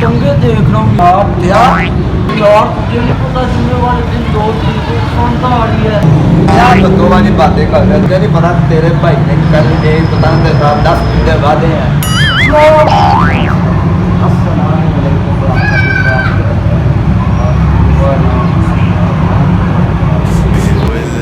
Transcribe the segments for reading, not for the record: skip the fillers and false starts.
चंगे देख रहा हूँ यार यार तुझे नहीं पता जुम्मे वाले दिन 2-3 को सुनता आ रही है यार तो दो वाली बातें कर रहे थे, नहीं पता तेरे भाई ने कल एक पता नहीं 10 दिन वादे हैं।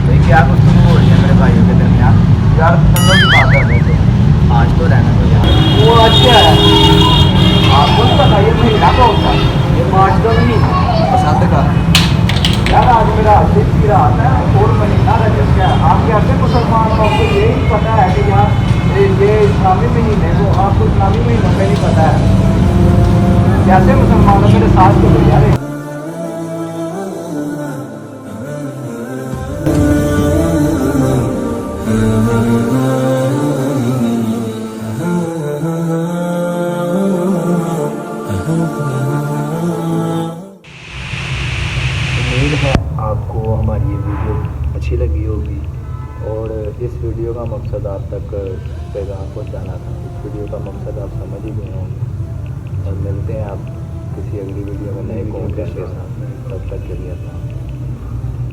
भाई क्या गुफ्तगू हो रही है मेरे भाइयों के दरमियान? यार तंगों की बात कर रहे थे, आज तो रहना तो यार। वो आज क्या है आपको नहीं पता? ये महीना कौन सा? ये मार्च का महीना पसंद का। यार आज मेरा हसीब की रात है और महीना रजब क्या है। आप कैसे मुसलमान हो, आपको यही पता है कि यार ये इस्लामी महीने को आपको इस्लामी महीनों में नहीं पता है? कैसे मुसलमान हो मेरे साथ तो यार। उम्मीद है आपको हमारी ये वीडियो अच्छी लगी होगी और इस वीडियो का मकसद आप तक पैगाम पहुँचाना था। इस वीडियो का मकसद आप समझ ही गए होंगे और मिलते हैं आप किसी अगली वीडियो में नए कॉन्टेंट के साथ। तब तक के लिए